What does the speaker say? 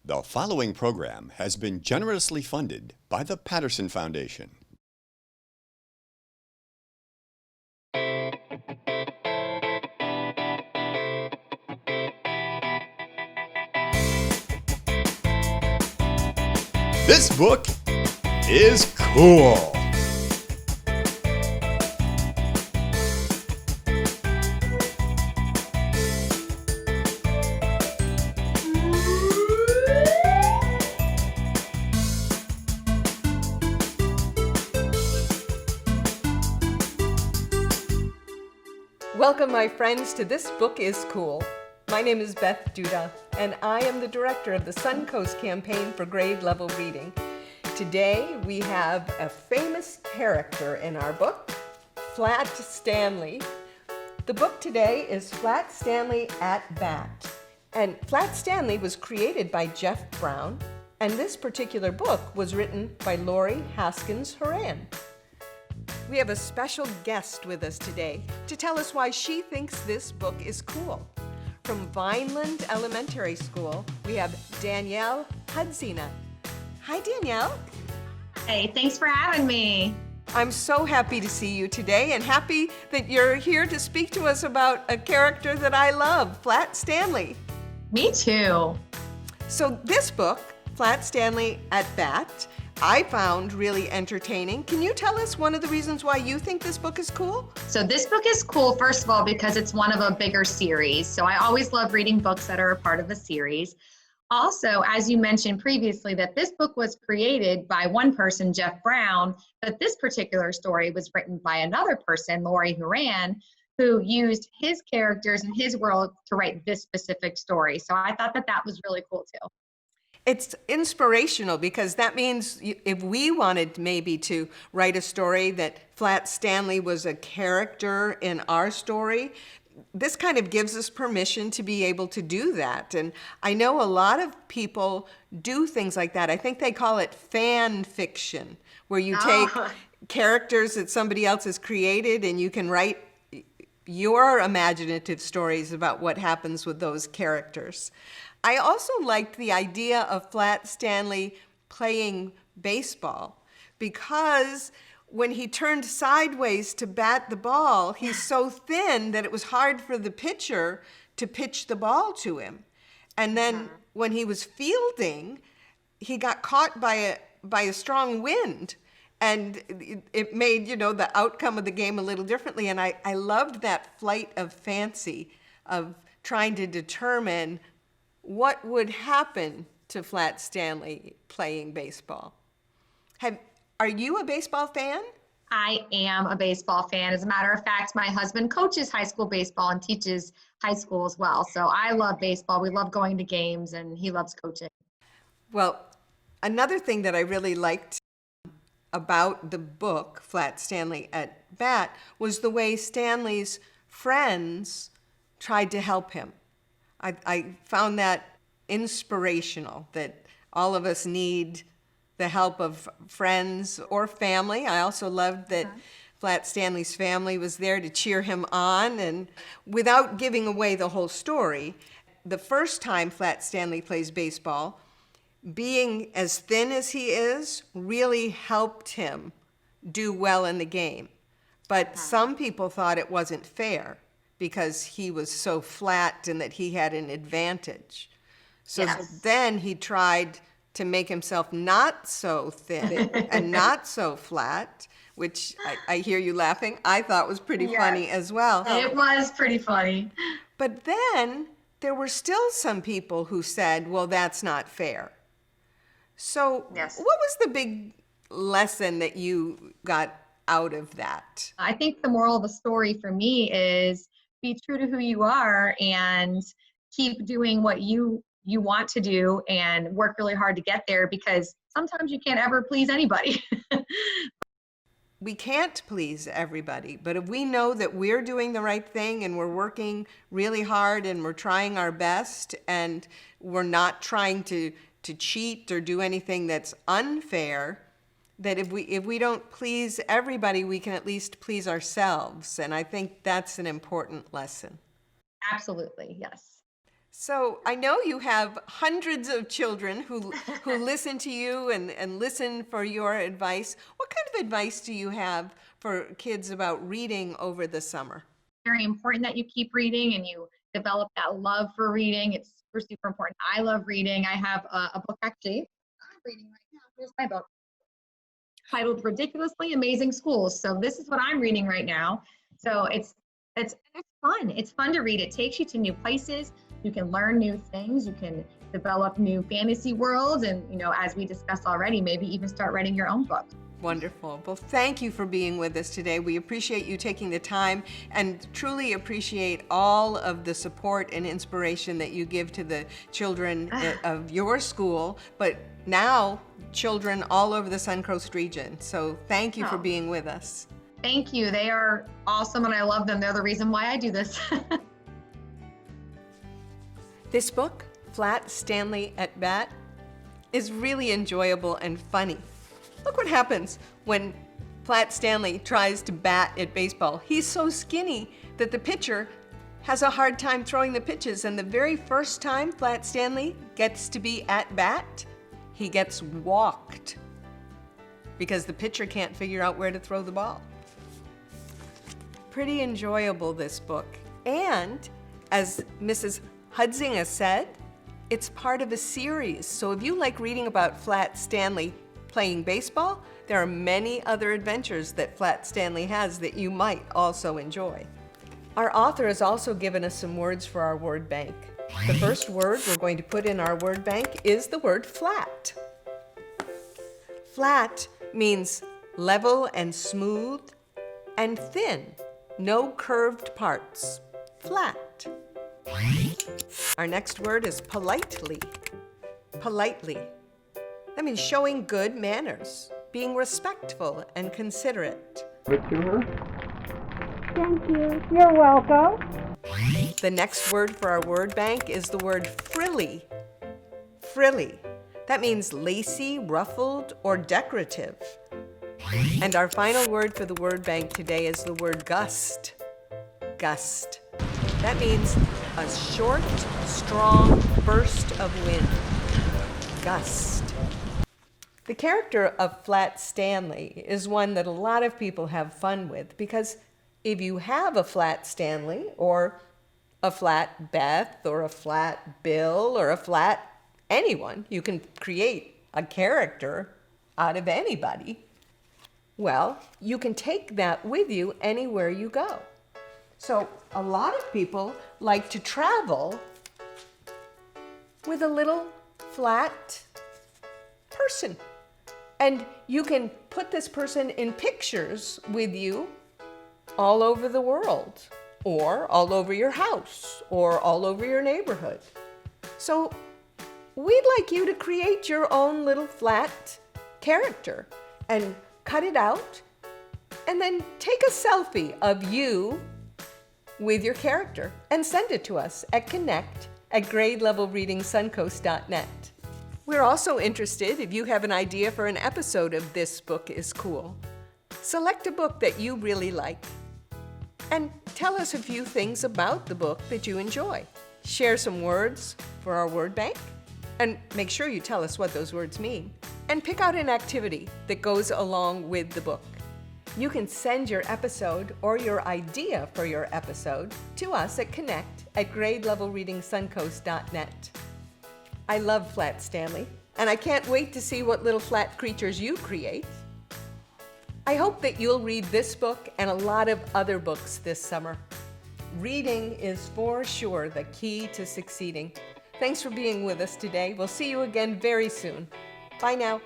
The following program has been generously funded by the Patterson Foundation. This book is cool. Welcome, my friends, to This Book is Cool. My name is Beth Duda, and I am the director of the Suncoast Campaign for grade level reading. Today, we have a famous character in our book, Flat Stanley. The book today is Flat Stanley at Bat. And Flat Stanley was created by Jeff Brown, and this particular book was written by Lori Haskins Houran. We have a special guest with us today to tell us why she thinks this book is cool. From Vineland Elementary School, we have Danielle Hudzina. Hi, Danielle. Hey, thanks for having me. I'm so happy to see you today and happy that you're here to speak to us about a character that I love, Flat Stanley. Me too. So this book, Flat Stanley at Bat, I found really entertaining. Can you tell us one of the reasons why you think this book is cool? So this book is cool, first of all, because it's one of a bigger series. So I always love reading books that are a part of a series. Also, as you mentioned previously, that this book was created by one person, Jeff Brown, but this particular story was written by another person, Lori Houran, who used his characters and his world to write this specific story. So I thought that that was really cool too. It's inspirational because that means if we wanted maybe to write a story that Flat Stanley was a character in our story, this kind of gives us permission to be able to do that. And I know a lot of people do things like that. I think they call it fan fiction, where you take characters that somebody else has created and you can write your imaginative stories about what happens with those characters. I also liked the idea of Flat Stanley playing baseball because when he turned sideways to bat the ball, he's so thin that it was hard for the pitcher to pitch the ball to him. And then when he was fielding, he got caught by a strong wind. And it made, the outcome of the game a little differently. And I loved that flight of fancy of trying to determine what would happen to Flat Stanley playing baseball. Are you a baseball fan? I am a baseball fan. As a matter of fact, my husband coaches high school baseball and teaches high school as well. So I love baseball. We love going to games and he loves coaching. Well, another thing that I really liked about the book, Flat Stanley at Bat, was the way Stanley's friends tried to help him. I found that inspirational, that all of us need the help of friends or family. I also loved that Flat Stanley's family was there to cheer him on. And without giving away the whole story, the first time Flat Stanley plays baseball, being as thin as he is really helped him do well in the game. But some people thought it wasn't fair because he was so flat and that he had an advantage. So then he tried to make himself not so thin and not so flat, which I hear you laughing. I thought was pretty funny as well. It was pretty funny. But then there were still some people who said, well, that's not fair. So what was the big lesson that you got out of that? I think the moral of the story for me is be true to who you are and keep doing what you want to do and work really hard to get there, because sometimes you can't ever please anybody. We can't please everybody, but if we know that we're doing the right thing and we're working really hard and we're trying our best and we're not trying to cheat or do anything that's unfair, that if we don't please everybody, we can at least please ourselves. And I think that's an important lesson. Absolutely, yes. So I know you have hundreds of children who listen to you and listen for your advice. What kind of advice do you have for kids about reading over the summer? Very important that you keep reading and you develop that love for reading. It's super, super important. I love reading. I have a book actually I'm reading right now. Here's my book titled Ridiculously Amazing Schools. So this is what I'm reading right now. So it's fun. It's fun to read. It takes you to new places. You can learn new things. You can develop new fantasy worlds. And, as we discussed already, maybe even start writing your own book. Wonderful. Well, thank you for being with us today. We appreciate you taking the time and truly appreciate all of the support and inspiration that you give to the children of your school, but now children all over the Suncoast region. So thank you for being with us. Thank you. They are awesome and I love them. They're the reason why I do this. This book, Flat Stanley at Bat, is really enjoyable and funny. Look what happens when Flat Stanley tries to bat at baseball. He's so skinny that the pitcher has a hard time throwing the pitches, and the very first time Flat Stanley gets to be at bat, he gets walked because the pitcher can't figure out where to throw the ball. Pretty enjoyable, this book. And as Mrs. Hudzina said, it's part of a series. So if you like reading about Flat Stanley playing baseball, there are many other adventures that Flat Stanley has that you might also enjoy. Our author has also given us some words for our word bank. The first word we're going to put in our word bank is the word flat. Flat means level and smooth and thin, no curved parts. Flat. Our next word is politely. Politely. That means showing good manners, being respectful and considerate. Thank you. You're welcome. The next word for our word bank is the word frilly. Frilly. That means lacy, ruffled, or decorative. And our final word for the word bank today is the word gust. Gust. That means a short, strong burst of wind. Gust. The character of Flat Stanley is one that a lot of people have fun with, because if you have a Flat Stanley or a Flat Beth or a Flat Bill or a Flat anyone, you can create a character out of anybody. Well, you can take that with you anywhere you go. So a lot of people like to travel with a little flat person. And you can put this person in pictures with you all over the world, or all over your house, or all over your neighborhood. So we'd like you to create your own little flat character and cut it out, and then take a selfie of you with your character and send it to us at connect@gradelevelreadingsuncoast.net. We're also interested if you have an idea for an episode of This Book is Cool. Select a book that you really like and tell us a few things about the book that you enjoy. Share some words for our word bank, and make sure you tell us what those words mean. And pick out an activity that goes along with the book. You can send your episode or your idea for your episode to us at connect@gradelevelreadingsuncoast.net. I love Flat Stanley, and I can't wait to see what little flat creatures you create. I hope that you'll read this book and a lot of other books this summer. Reading is for sure the key to succeeding. Thanks for being with us today. We'll see you again very soon. Bye now.